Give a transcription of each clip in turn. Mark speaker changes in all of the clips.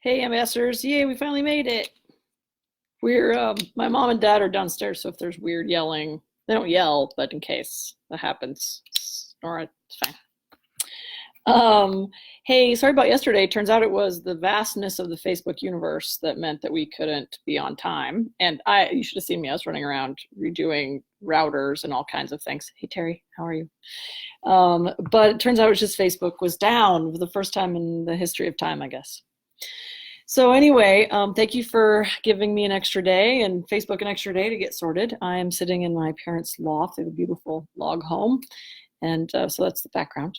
Speaker 1: Hey, ambassadors. Yay, we finally made it. My mom and dad are downstairs, so if there's weird yelling, they don't yell, but in case that happens, ignore it. It's fine. Um, hey, sorry about yesterday. Turns out it was the vastness of the Facebook universe that meant that we couldn't be on time. And you should have seen me. I was running around redoing routers and all kinds of things. Hey, Terry, how are you? But it turns out it was just Facebook was down for the first time in the history of time, I guess. So anyway, thank you for giving me an extra day and Facebook an extra day to get sorted. I am sitting in my parents' loft. They have a beautiful log home. And so that's the background.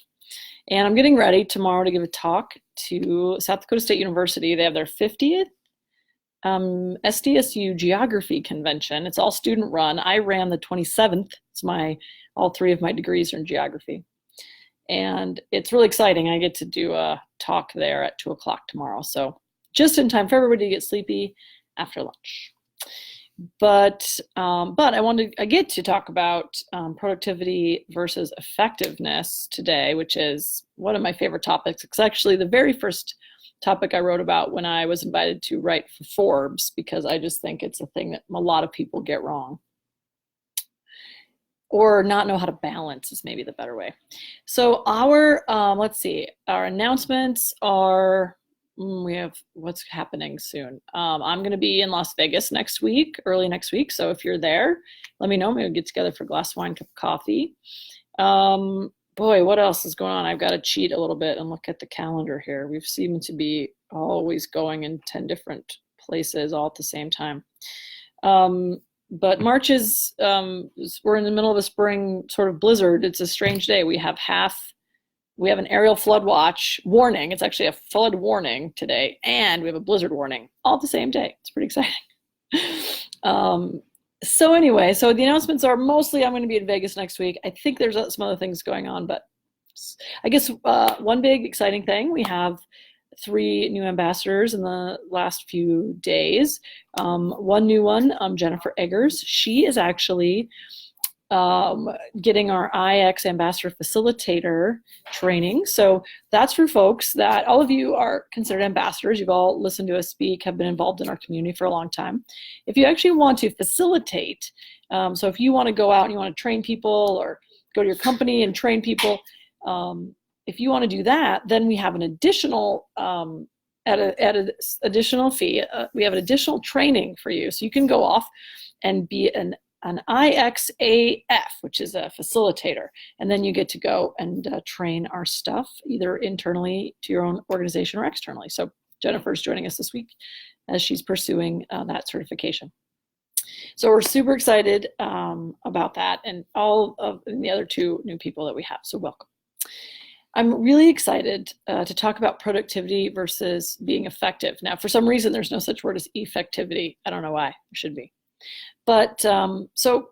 Speaker 1: And I'm getting ready tomorrow to give a talk to South Dakota State University. They have their 50th SDSU Geography Convention. It's all student run. I ran the 27th. All three of my degrees are in geography. And it's really exciting. I get to do a talk there at 2 o'clock tomorrow. So just in time for everybody to get sleepy after lunch. But I get to talk about productivity versus effectiveness today, which is one of my favorite topics. It's actually the very first topic I wrote about when I was invited to write for Forbes, because I just think it's a thing that a lot of people get wrong. Or not know how to balance is maybe the better way. So our announcements are, we have what's happening soon. I'm going to be in Las Vegas early next week. So if you're there, let me know. Maybe we'll get together for a glass of wine, cup of coffee. Boy, what else is going on? I've got to cheat a little bit and look at the calendar here. We've seemed to be always going in 10 different places all at the same time. But March is, we're in the middle of a spring sort of blizzard. It's a strange day. We have an aerial flood watch warning. It's actually a flood warning today, and we have a blizzard warning all the same day. It's pretty exciting. So the announcements are mostly I'm going to be in Vegas next week. I think there's some other things going on, but I guess one big exciting thing, we have 3 new ambassadors in the last few days. One new one, Jennifer Eggers. She is actually getting our IX Ambassador Facilitator training. So that's for folks that all of you are considered ambassadors. You've all listened to us speak, have been involved in our community for a long time. If you actually want to facilitate, so if you want to go out and you want to train people or go to your company and train people, if you want to do that, then we have an additional at an additional fee. We have an additional training for you, so you can go off and be an IXAF, which is a facilitator, and then you get to go and train our stuff either internally to your own organization or externally. So Jennifer's joining us this week as she's pursuing that certification. So we're super excited about that and all of the other 2 new people that we have. So welcome. I'm really excited to talk about productivity versus being effective. Now, for some reason, there's no such word as effectivity. I don't know why. There should be. But so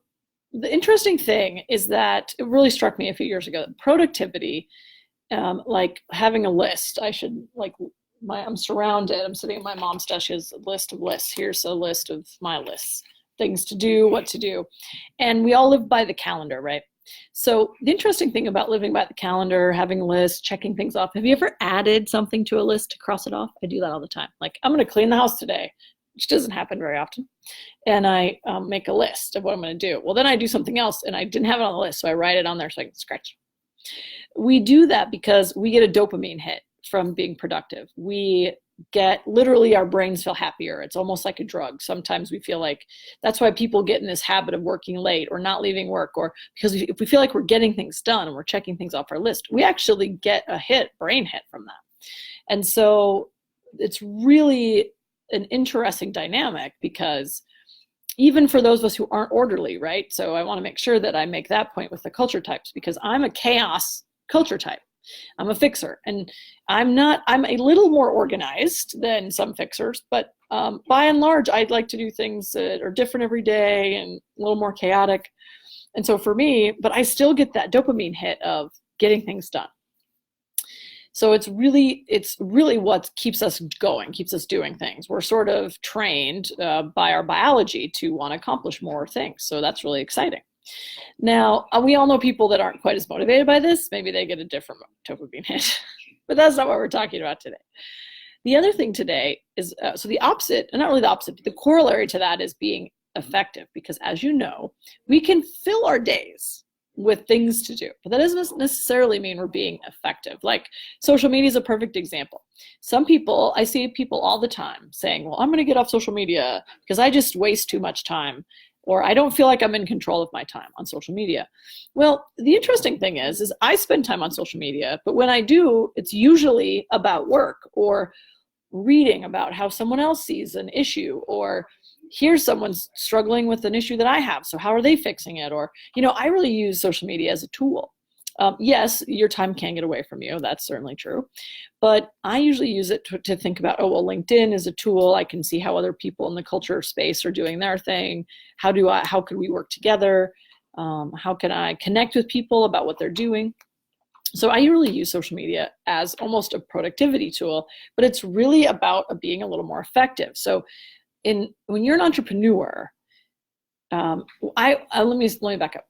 Speaker 1: the interesting thing is that it really struck me a few years ago that productivity, like having a list, I'm surrounded, I'm sitting at my mom's desk, she has a list of lists. Here's a list of my lists, things to do, what to do. And we all live by the calendar, right? So the interesting thing about living by the calendar, having a list, checking things off, have you ever added something to a list to cross it off? I do that all the time. Like, I'm going to clean the house today, which doesn't happen very often. And I make a list of what I'm going to do. Well, then I do something else and I didn't have it on the list, so I write it on there so I can scratch. We do that because we get a dopamine hit from being productive. We get, literally our brains feel happier. It's almost like a drug. Sometimes we feel like that's why people get in this habit of working late or not leaving work, or because if we feel like we're getting things done and we're checking things off our list, we actually get a brain hit from that. And so it's really an interesting dynamic, because even for those of us who aren't orderly, right? So I want to make sure that I make that point with the culture types, because I'm a chaos culture type. I'm a fixer, and I'm a little more organized than some fixers, but by and large, I'd like to do things that are different every day and a little more chaotic. And so for me, but I still get that dopamine hit of getting things done. So it's really what keeps us going, keeps us doing things. We're sort of trained by our biology to want to accomplish more things. So that's really exciting. Now, we all know people that aren't quite as motivated by this. Maybe they get a different dopamine hit, but that's not what we're talking about today. The other thing today is, so the opposite, not really the opposite, but the corollary to that is being effective, because as you know, we can fill our days with things to do, but that doesn't necessarily mean we're being effective. Like social media is a perfect example. Some people, I see people all the time saying, well, I'm going to get off social media because I just waste too much time, or I don't feel like I'm in control of my time on social media. Well, the interesting thing is I spend time on social media, but when I do, it's usually about work or reading about how someone else sees an issue, or here's someone's struggling with an issue that I have, so how are they fixing it? Or, I really use social media as a tool. Yes, your time can get away from you. That's certainly true. But I usually use it to think about, oh, well, LinkedIn is a tool. I can see how other people in the culture space are doing their thing. How could we work together? How can I connect with people about what they're doing? So I really use social media as almost a productivity tool, but it's really about being a little more effective. So when you're an entrepreneur, let me back up.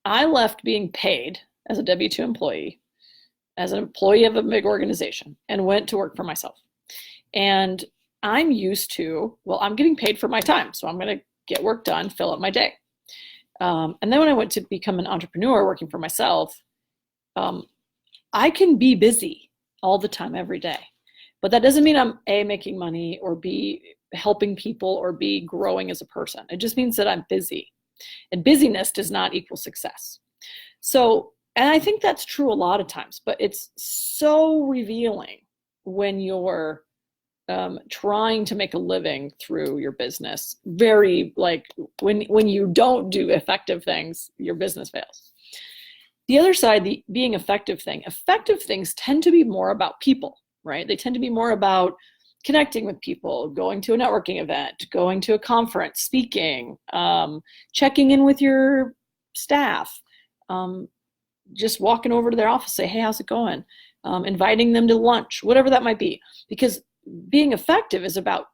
Speaker 1: I left being paid as a W-2 employee, as an employee of a big organization, and went to work for myself. And I'm used to, well, I'm getting paid for my time, so I'm going to get work done, fill up my day. And then when I went to become an entrepreneur working for myself, I can be busy all the time, every day. But that doesn't mean I'm A, making money, or B, helping people, or B, growing as a person. It just means that I'm busy. And busyness does not equal success. So, and I think that's true a lot of times, but it's so revealing when you're trying to make a living through your business. Very, like, when you don't do effective things, your business fails. The other side, the being effective things tend to be more about people, right? They tend to be more about connecting with people, going to a networking event, going to a conference, speaking, checking in with your staff, just walking over to their office, say, hey, how's it going? Inviting them to lunch, whatever that might be. Because being effective is about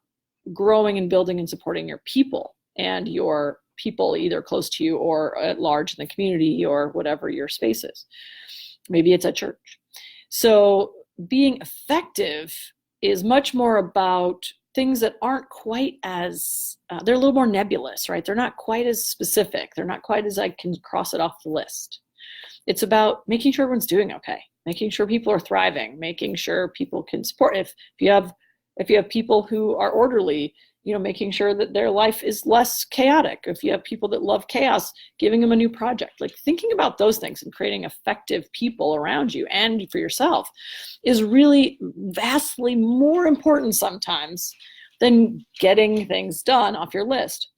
Speaker 1: growing and building and supporting your people, and your people either close to you or at large in the community, or whatever your space is. Maybe it's at church. So being effective is much more about things that aren't quite as, they're a little more nebulous, right? They're not quite as specific. They're not quite as I can cross it off the list. It's about making sure everyone's doing okay, making sure people are thriving, making sure people can support. If you have people who are orderly, making sure that their life is less chaotic. If you have people that love chaos, giving them a new project, like thinking about those things and creating effective people around you and for yourself is really vastly more important sometimes than getting things done off your list.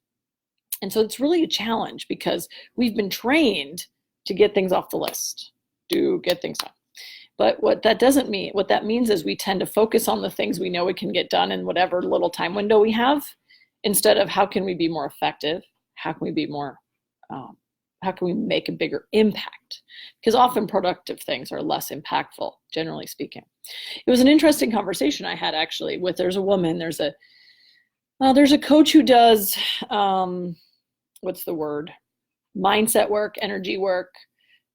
Speaker 1: And so it's really a challenge, because we've been trained to get things off the list, to get things done. But what that means is we tend to focus on the things we know we can get done in whatever little time window we have, instead of how can we be more effective? How can we make a bigger impact? Because often productive things are less impactful, generally speaking. It was an interesting conversation I had actually there's a woman, there's a coach who does, what's the word? Mindset work, energy work,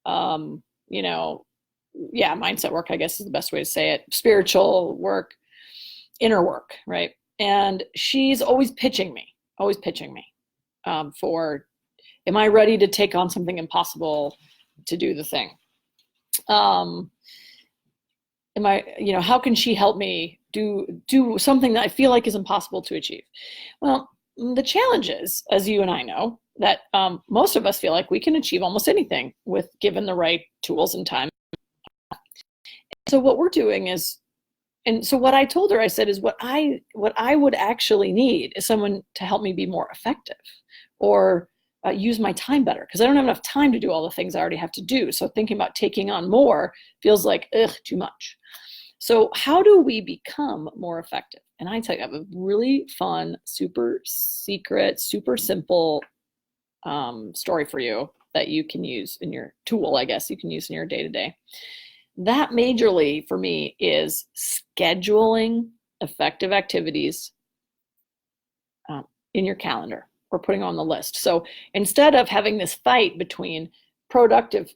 Speaker 1: mindset work, I guess is the best way to say it, spiritual work, inner work, right? And she's always pitching me for, am I ready to take on something impossible to do the thing? How can she help me do something that I feel like is impossible to achieve? Well, the challenge is, as you and I know, that most of us feel like we can achieve almost anything with given the right tools and time. So what we're doing is, and so what I told her, I said, is what I would actually need is someone to help me be more effective, or use my time better, because I don't have enough time to do all the things I already have to do. So thinking about taking on more feels like, too much. So how do we become more effective? And I tell you, I have a really fun, super secret, super simple story for you that you can use in your tool, I guess you can use in your day-to-day. That majorly for me is scheduling effective activities in your calendar, or putting on the list. So instead of having this fight between productive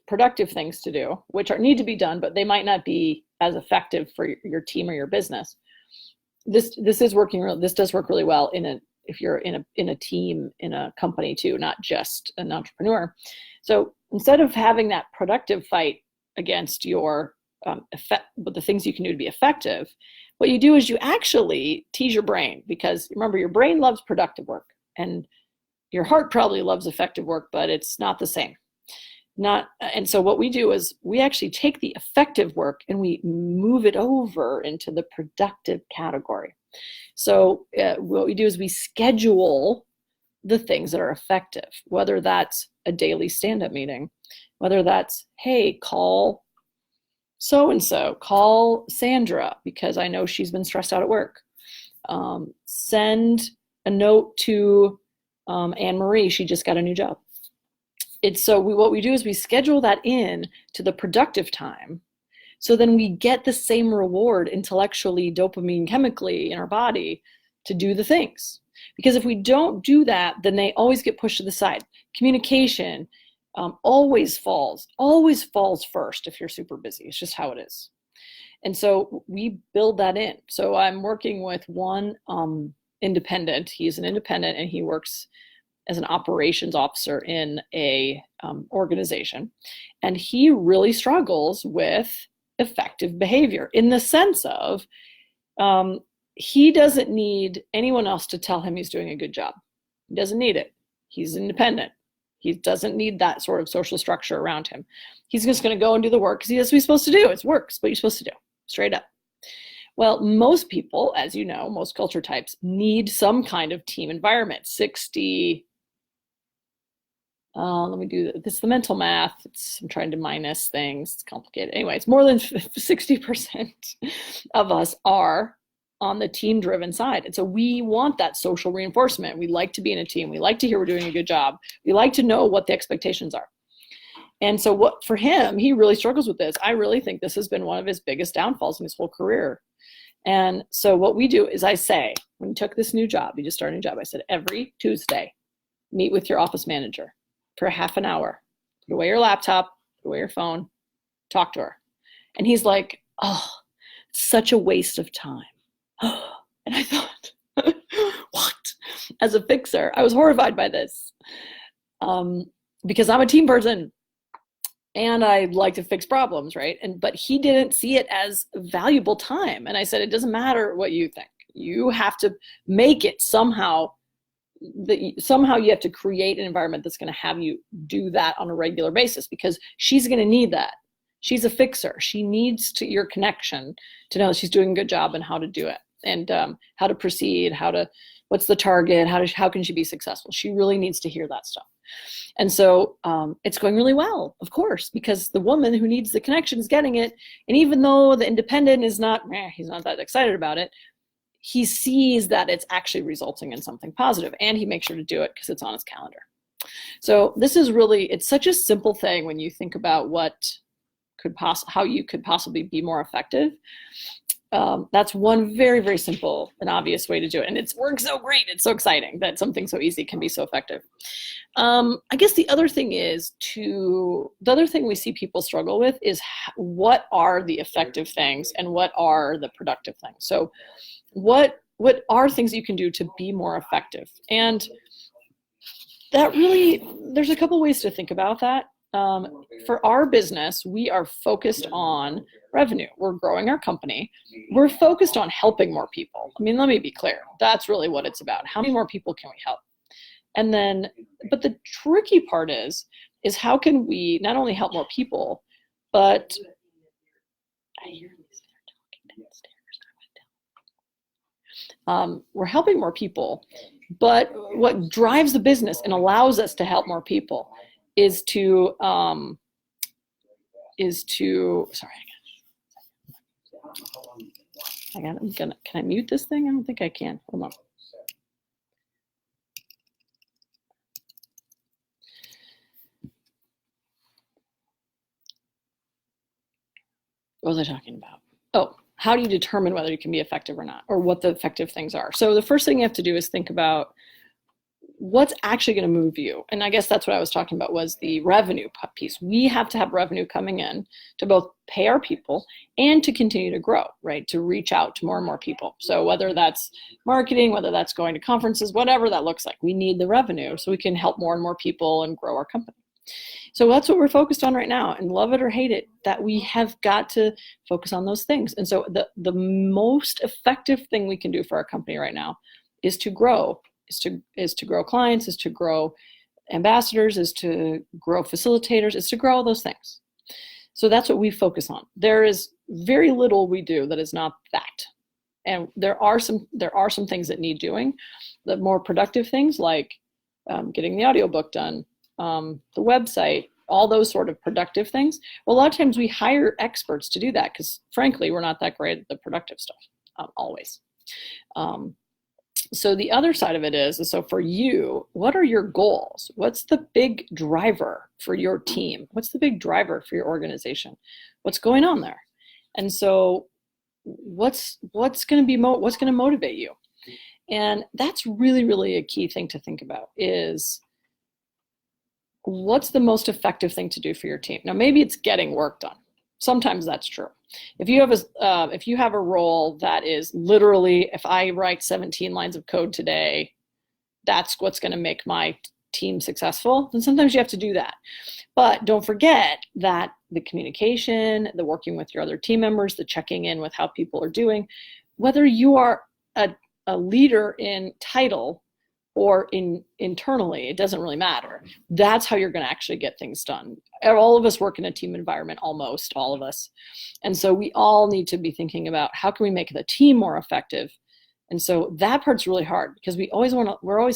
Speaker 1: things to do, which need to be done, but they might not be as effective for your team or your business, this is working. This does work really well if you're in a team, in a company too, not just an entrepreneur. So instead of having that productive fight against your but the things you can do to be effective, what you do is you actually tease your brain, because remember, your brain loves productive work and your heart probably loves effective work, but it's not the same. And so what we do is we actually take the effective work and we move it over into the productive category. So what we do is we schedule the things that are effective, whether that's a daily stand-up meeting, whether that's, hey, call so-and-so, call Sandra because I know she's been stressed out at work. Send a note to Anne Marie, she just got a new job. What we do is we schedule that in to the productive time, so then we get the same reward intellectually, dopamine chemically in our body to do the things. Because if we don't do that, then they always get pushed to the side. Communication always falls first if you're super busy. It's just how it is. And so we build that in. So I'm working with one independent. He's an independent and he works as an operations officer in a organization. And he really struggles with effective behavior in the sense of he doesn't need anyone else to tell him he's doing a good job. He doesn't need it. He's independent. He doesn't need that sort of social structure around him. He's just going to go and do the work because that's what he's supposed to do. It's work. It's what you're supposed to do, straight up. Well, most people, as you know, most culture types need some kind of team environment. 60, let me do this. The mental math. I'm trying to minus things. It's complicated. Anyway, it's more than 60% of us are on the team-driven side. And so we want that social reinforcement. We like to be in a team. We like to hear we're doing a good job. We like to know what the expectations are. And so for him, he really struggles with this. I really think this has been one of his biggest downfalls in his whole career. And so what we do is I say, when he took this new job, he just started a new job, I said, every Tuesday, meet with your office manager for half an hour. Put away your laptop, put away your phone, talk to her. And he's like, oh, it's such a waste of time. And I thought, what? As a fixer, I was horrified by this because I'm a team person and I like to fix problems, right? But he didn't see it as valuable time. And I said, it doesn't matter what you think. You have to make it somehow. Somehow you have to create an environment that's going to have you do that on a regular basis, because she's going to need that. She's a fixer. She needs your connection to know she's doing a good job and how to do it, and how to proceed, what's the target, how can she be successful. She really needs to hear that stuff. And so it's going really well, of course, because the woman who needs the connection is getting it. And even though the independent is he's not that excited about it, he sees that it's actually resulting in something positive, and he makes sure to do it because it's on his calendar. So this is really, it's such a simple thing when you think about how you could possibly be more effective. That's one very, very simple and obvious way to do it. And it's worked so great. It's so exciting that something so easy can be so effective. I guess the other thing we see people struggle with is what are the effective things and what are the productive things. So what are things you can do to be more effective? And that really, there's a couple ways to think about that. For our business, we are focused on revenue. We're growing our company. We're focused on helping more people. I mean, let me be clear. That's really what it's about. How many more people can we help? And then, but the tricky part is how can we not only help more people, but I hear these, they're talking downstairs. We're helping more people, but what drives the business and allows us to help more people is to sorry, can I mute this thing? I don't think I can. Hold on. What was I talking about? Oh, how do you determine whether you can be effective or not, or what the effective things are? So the first thing you have to do is think about what's actually going to move you? And I guess that's what I was talking about, was the revenue piece. We have to have revenue coming in to both pay our people and to continue to grow, right? To reach out to more and more people. So whether that's marketing, whether that's going to conferences, whatever that looks like, we need the revenue so we can help more and more people and grow our company. So that's what we're focused on right now, and love it or hate it, that we have got to focus on those things. And so the most effective thing we can do for our company right now is to grow, is to grow clients, is to grow ambassadors, is to grow facilitators, is to grow all those things. So that's what we focus on. There is very little we do that is not that. And there are some things that need doing. The more productive things, like getting the audiobook done, the website, all those sort of productive things. Well, a lot of times we hire experts to do that because, frankly, we're not that great at the productive stuff, always. So the other side of it is, so for you, what are your goals? What's the big driver for your team? What's the big driver for your organization? What's going on there? And so what's going to motivate you? And that's really, really a key thing to think about, is what's the most effective thing to do for your team? Now, maybe it's getting work done. Sometimes that's true. If you have a role that is literally, if I write 17 lines of code today, that's what's going to make my team successful, then sometimes you have to do that. But don't forget that the communication, the working with your other team members, the checking in with how people are doing, whether you are a leader in title or internally, it doesn't really matter. That's how you're going to actually get things done. All of us work in a team environment, almost all of us. And so we all need to be thinking about how can we make the team more effective. And so that part's really hard because we always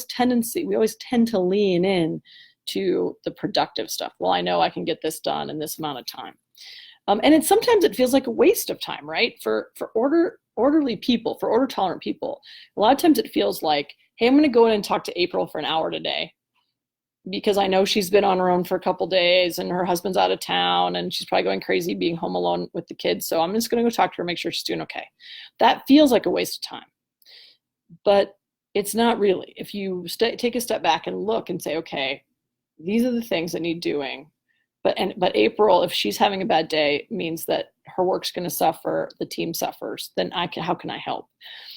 Speaker 1: tend to lean in to the productive stuff. Well, I know I can get this done in this amount of time. And sometimes it feels like a waste of time, right? For orderly people, for order tolerant people, a lot of times it feels like, hey, I'm going to go in and talk to April for an hour today because I know she's been on her own for a couple days and her husband's out of town and she's probably going crazy being home alone with the kids. So I'm just going to go talk to her, make sure she's doing okay. That feels like a waste of time, but it's not really. If you take a step back and look and say, okay, these are the things that need doing. But April, if she's having a bad day, means that her work's going to suffer, the team suffers, then how can I help?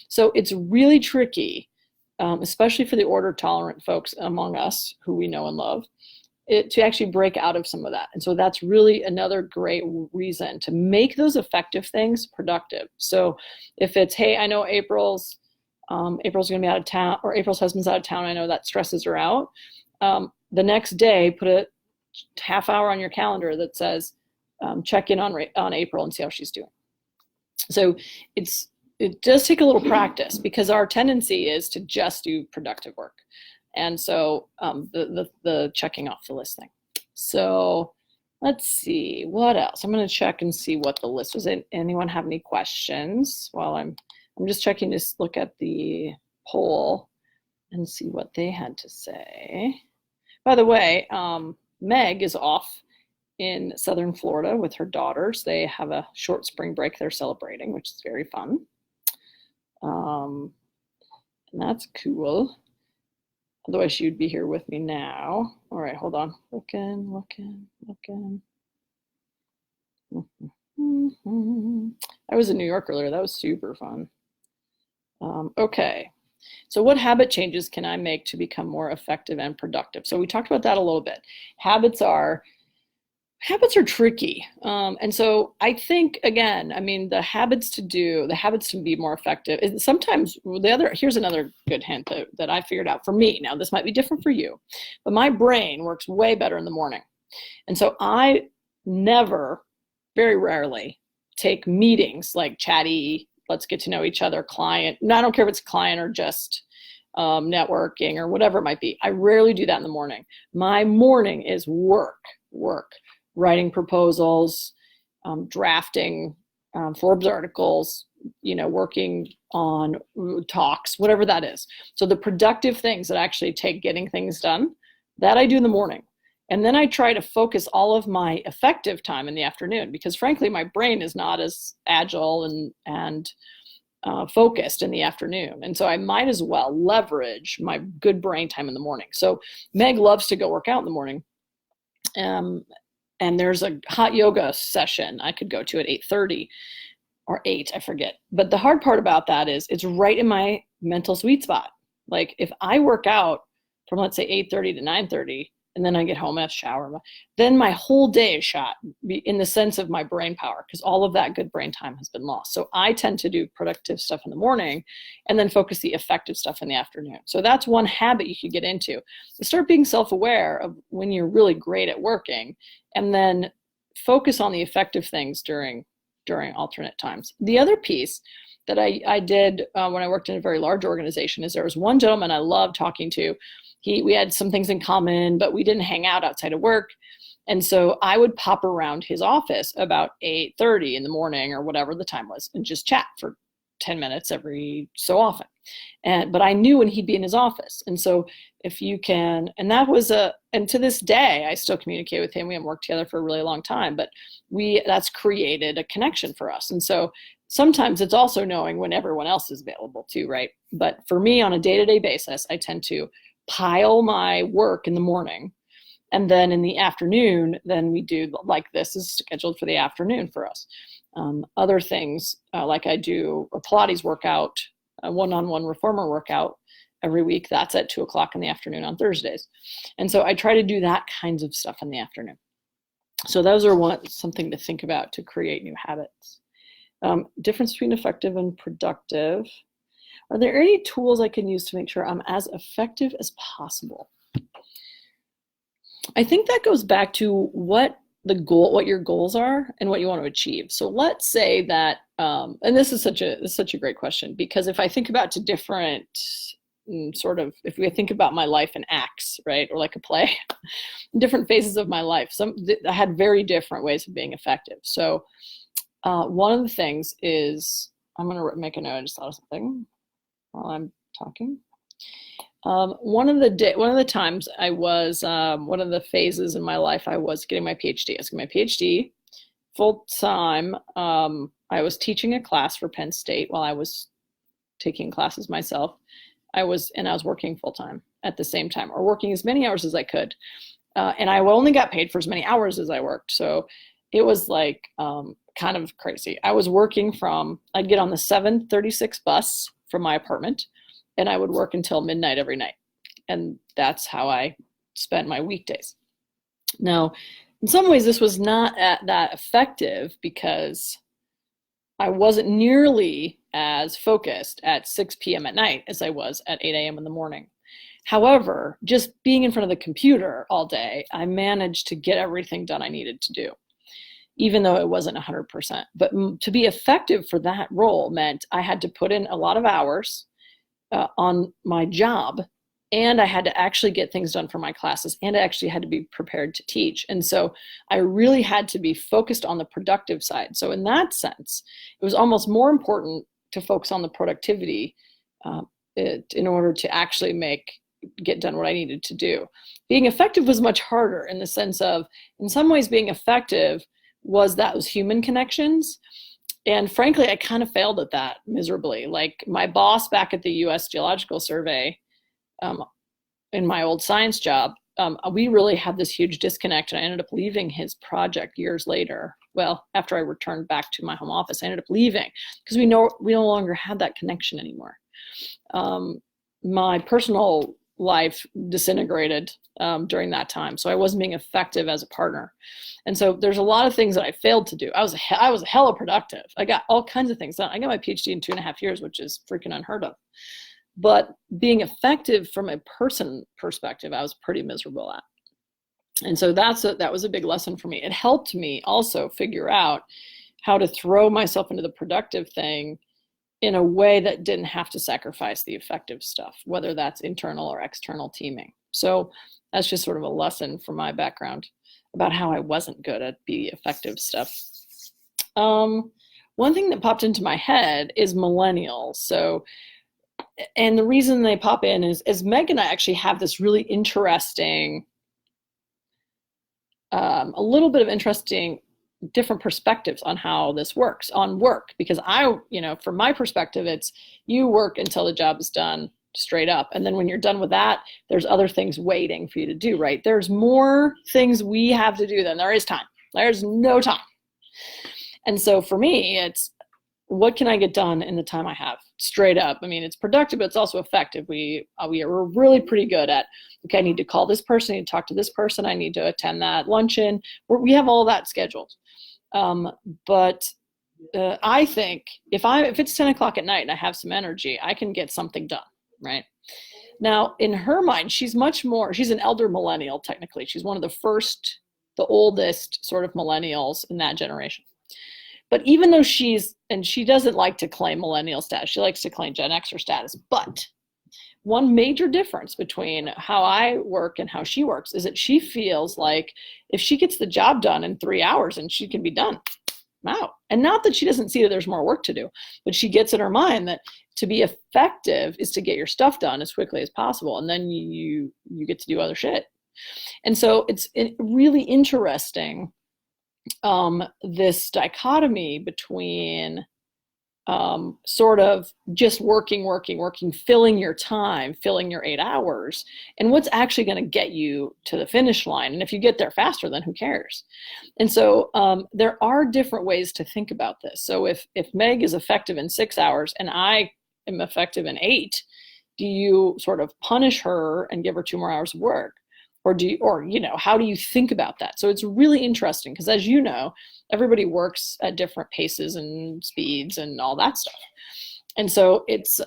Speaker 1: So it's really tricky, especially for the order tolerant folks among us who we know and love, to actually break out of some of that. And so that's really another great reason to make those effective things productive. So if it's, hey, I know April's going to be out of town, or April's husband's out of town, I know that stresses her out. The next day, put a half hour on your calendar that says, check in on April and see how she's doing. So it does take a little practice because our tendency is to just do productive work. And so the checking off the list thing. So let's see, what else? I'm going to check and see what the list was. Anyone have any questions? While I'm just checking to look at the poll and see what they had to say. By the way, Meg is off in Southern Florida with her daughters. They have a short spring break they're celebrating, which is very fun. And that's cool. Otherwise, she'd be here with me now. All right, hold on. Looking. I was in New York earlier. That was super fun. Okay. So what habit changes can I make to become more effective and productive? So we talked about that a little bit. Habits are tricky. And so I think, again, I mean, the habits to be more effective is sometimes here's another good hint that I figured out for me. Now, this might be different for you, but my brain works way better in the morning. And so I very rarely take meetings like chatty, let's get to know each other, client. And I don't care if it's client or just networking or whatever it might be. I rarely do that in the morning. My morning is work, writing proposals, drafting Forbes articles, working on talks, whatever that is. So the productive things that actually take getting things done, that I do in the morning. And then I try to focus all of my effective time in the afternoon because frankly, my brain is not as agile and focused in the afternoon. And so I might as well leverage my good brain time in the morning. So Meg loves to go work out in the morning. And there's a hot yoga session I could go to at 8:30 or 8, I forget. But the hard part about that is it's right in my mental sweet spot. Like if I work out from, let's say, 8:30 to 9:30, and then I get home, I shower, then my whole day is shot in the sense of my brain power, because all of that good brain time has been lost. So I tend to do productive stuff in the morning and then focus the effective stuff in the afternoon. So that's one habit you could get into. Start being self-aware of when you're really great at working, and then focus on the effective things during alternate times. The other piece that I did when I worked in a very large organization is there was one gentleman I loved talking to. We had some things in common, but we didn't hang out outside of work. And so I would pop around his office about 8:30 in the morning or whatever the time was and just chat for 10 minutes every so often. But I knew when he'd be in his office. And so if you can, and to this day, I still communicate with him. We haven't worked together for a really long time, but that's created a connection for us. And so sometimes it's also knowing when everyone else is available too, right? But for me, on a day-to-day basis, I tend to pile my work in the morning, and then in the afternoon, then we do, like, this is scheduled for the afternoon for us. Other things, like I do a Pilates workout, a one-on-one reformer workout every week. That's at 2:00 in the afternoon on Thursdays. And so I try to do that kinds of stuff in the afternoon. So those are something to think about to create new habits. Difference between effective and productive. Are there any tools I can use to make sure I'm as effective as possible? I think that goes back to what your goals are and what you want to achieve. So let's say that, and this is such a great question, because if I think about to different if we think about my life in acts, right, or like a play, different phases of my life, I had very different ways of being effective. So one of the things is, I'm going to make a note. I just thought of something while I'm talking. One of the times I was, one of the phases in my life, I was getting my PhD. I was getting my PhD full time. I was teaching a class for Penn State while I was taking classes myself. I was working full time at the same time, or working as many hours as I could. And I only got paid for as many hours as I worked. So it was like kind of crazy. I was working I'd get on the 7:36 bus from my apartment, and I would work until midnight every night. And that's how I spent my weekdays. Now, in some ways, this was not that effective because I wasn't nearly as focused at 6 p.m. at night as I was at 8 a.m. in the morning. However, just being in front of the computer all day, I managed to get everything done I needed to do, even though it wasn't 100%. But to be effective for that role meant I had to put in a lot of hours on my job, and I had to actually get things done for my classes, and I actually had to be prepared to teach. And so I really had to be focused on the productive side. So in that sense, it was almost more important to focus on the productivity in order to actually get done what I needed to do. Being effective was much harder, in the sense of, in some ways, being effective was those human connections. And frankly, I kind of failed at that miserably. Like my boss back at the US Geological Survey, in my old science job, we really had this huge disconnect, and I ended up leaving his project years later. Well, after I returned back to my home office, I ended up leaving because we no longer had that connection anymore. My personal life disintegrated during that time, so I wasn't being effective as a partner. And so there's a lot of things that I failed to do. I was hella productive. I got all kinds of things done. I got my PhD in 2.5 years, which is freaking unheard of. But being effective from a person perspective, I was pretty miserable at. And so that was a big lesson for me. It helped me also figure out how to throw myself into the productive thing in a way that didn't have to sacrifice the effective stuff, whether that's internal or external teaming. So that's just sort of a lesson from my background about how I wasn't good at the effective stuff. One thing that popped into my head is millennials. So, and the reason they pop in is Meg and I actually have this really interesting, a little bit of interesting different perspectives on how this works on work, because from my perspective, it's you work until the job is done straight up. And then when you're done with that, there's other things waiting for you to do, right? There's more things we have to do than there is time. There's no time. And so for me, it's what can I get done in the time I have? Straight up. I mean, it's productive, but it's also effective. We're really pretty good at, okay, I need to call this person, I need to talk to this person, I need to attend that luncheon. We have all that scheduled. But I think if it's 10 o'clock at night and I have some energy, I can get something done, right? Now, in her mind, she's an elder millennial, technically. She's one of the oldest sort of millennials in that generation. But even though she doesn't like to claim millennial status, she likes to claim Gen Xer status. But one major difference between how I work and how she works is that she feels like if she gets the job done in 3 hours and she can be done, wow. And not that she doesn't see that there's more work to do, but she gets in her mind that to be effective is to get your stuff done as quickly as possible. And then you get to do other shit. And so it's really interesting, this dichotomy between sort of just working, filling your time, filling your 8 hours, and what's actually going to get you to the finish line. And if you get there faster, then who cares? And so there are different ways to think about this. So if Meg is effective in 6 hours and I am effective in 8, do you sort of punish her and give her 2 more hours of work? Or how do you think about that? So it's really interesting because, as you know, everybody works at different paces and speeds and all that stuff. And so it's,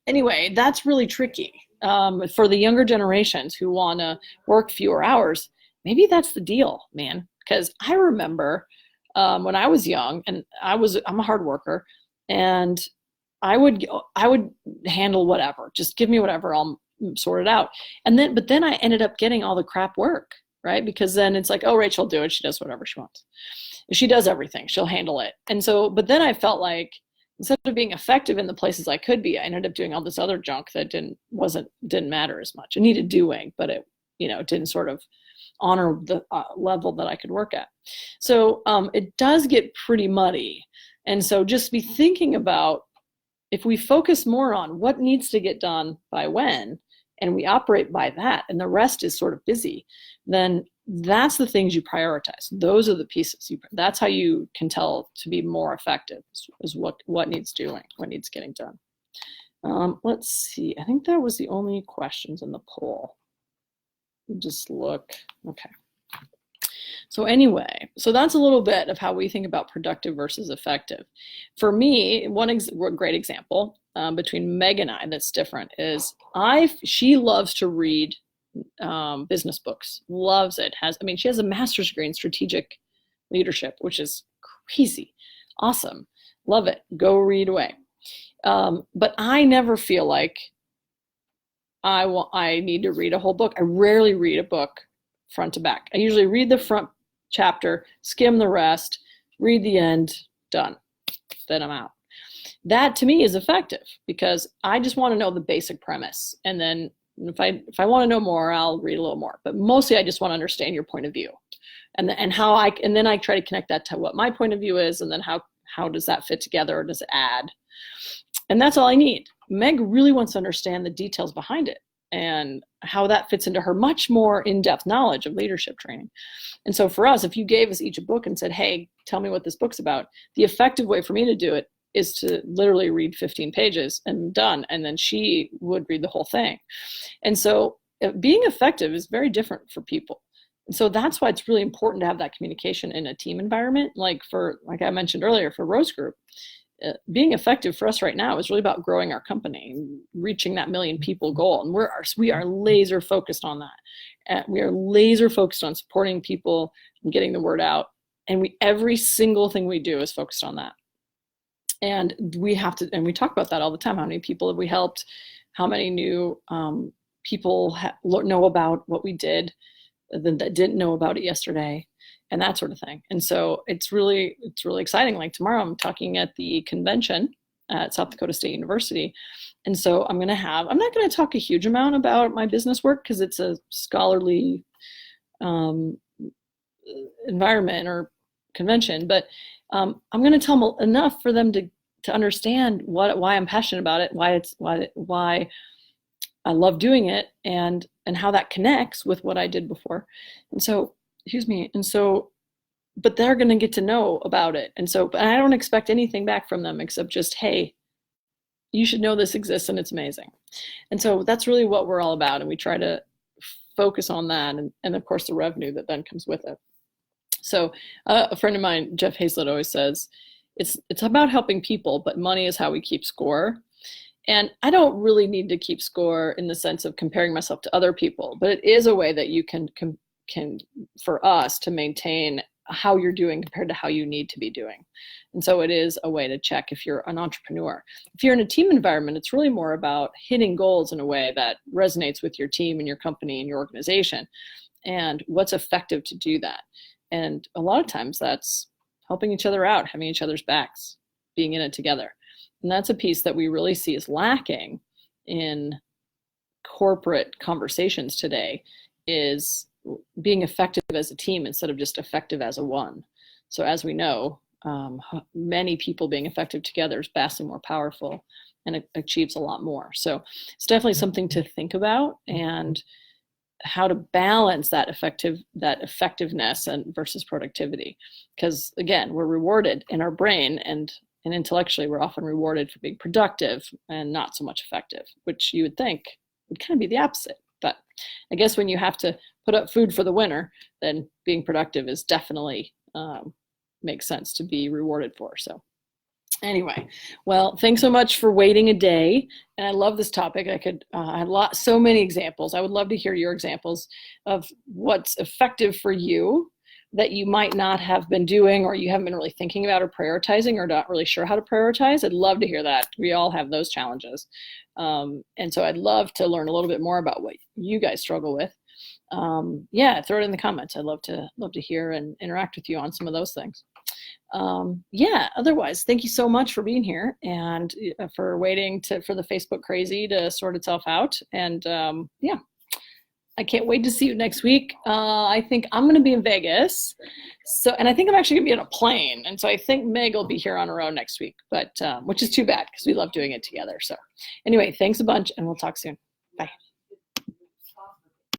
Speaker 1: anyway, that's really tricky. For the younger generations who want to work fewer hours, maybe that's the deal, man. Because I remember when I was young and I'm a hard worker, and I would handle whatever, just give me whatever, I'll sort it out. But then I ended up getting all the crap work, right? Because then it's like, oh, Rachel will do it. She does whatever she wants. She does everything. She'll handle it. And so, but then I felt like instead of being effective in the places I could be, I ended up doing all this other junk that didn't matter as much. It needed doing, but it didn't sort of honor the level that I could work at. So it does get pretty muddy. And so just be thinking about, if we focus more on what needs to get done by when, and we operate by that, and the rest is sort of busy, then that's the things you prioritize. Those are the pieces. That's how you can tell to be more effective, is what needs doing, what needs getting done. Let's see. I think that was the only questions in the poll. Just look. Okay. So anyway, so that's a little bit of how we think about productive versus effective. For me, one great example between Meg and I that's different is she loves to read business books, loves it. She has a master's degree in strategic leadership, which is crazy, awesome, love it, go read away. But I never feel like I need to read a whole book. I rarely read a book front to back. I usually read the front chapter, skim the rest, read the end, done. Then I'm out. That to me is effective because I just want to know the basic premise. And then if I want to know more, I'll read a little more. But mostly I just want to understand your point of view. And then I try to connect that to what my point of view is, and then how does that fit together, or does it add? And that's all I need. Meg really wants to understand the details behind it and how that fits into her much more in-depth knowledge of leadership training. And so for us, if you gave us each a book and said, hey, tell me what this book's about, the effective way for me to do it is to literally read 15 pages and done. And then she would read the whole thing. And so being effective is very different for people. And so that's why it's really important to have that communication in a team environment. Like I mentioned earlier, for Rose Group, being effective for us right now is really about growing our company and reaching that 1 million people goal. And we are laser focused on that. We are laser focused on supporting people and getting the word out. And every single thing we do is focused on that. And we talk about that all the time. How many people have we helped? How many new people know about what we did that didn't know about it yesterday? And that sort of thing. And so it's really exciting. Like tomorrow I'm talking at the convention at South Dakota State University. And so I'm not going to talk a huge amount about my business work because it's a scholarly environment or convention, but I'm going to tell them enough for them to understand why I'm passionate about it, why I love doing it, and how that connects with what I did before. And so, excuse me. And so, but they're going to get to know about it. And so, but I don't expect anything back from them except just, hey, you should know this exists and it's amazing. And so that's really what we're all about. And we try to focus on that. And of course the revenue that then comes with it. So a friend of mine, Jeff Hazlett, always says, it's about helping people, but money is how we keep score. And I don't really need to keep score in the sense of comparing myself to other people, but it is a way that you can for us to maintain how you're doing compared to how you need to be doing. And so it is a way to check if you're an entrepreneur. If you're in a team environment, it's really more about hitting goals in a way that resonates with your team and your company and your organization, and what's effective to do that. And a lot of times that's helping each other out, having each other's backs, being in it together. And that's a piece that we really see is lacking in corporate conversations today, is being effective as a team instead of just effective as a one. So as we know, many people being effective together is vastly more powerful and it achieves a lot more. So it's definitely something to think about, and how to balance that effectiveness and versus productivity. Because again, we're rewarded in our brain and intellectually, we're often rewarded for being productive and not so much effective, which you would think would kind of be the opposite. But I guess when you have to put up food for the winter, then being productive is definitely makes sense to be rewarded for. So anyway, well, thanks so much for waiting a day. And I love this topic. I had so many examples. I would love to hear your examples of what's effective for you that you might not have been doing, or you haven't been really thinking about or prioritizing, or not really sure how to prioritize. I'd love to hear that. We all have those challenges. And so I'd love to learn a little bit more about what you guys struggle with. Yeah, throw it in the comments. I'd love to hear and interact with you on some of those things. Yeah, otherwise, thank you so much for being here and for waiting for the Facebook crazy to sort itself out. And yeah, I can't wait to see you next week. I think I'm going to be in Vegas. And I think I'm actually going to be on a plane. And so I think Meg will be here on her own next week, but which is too bad because we love doing it together. So anyway, thanks a bunch and we'll talk soon. Bye.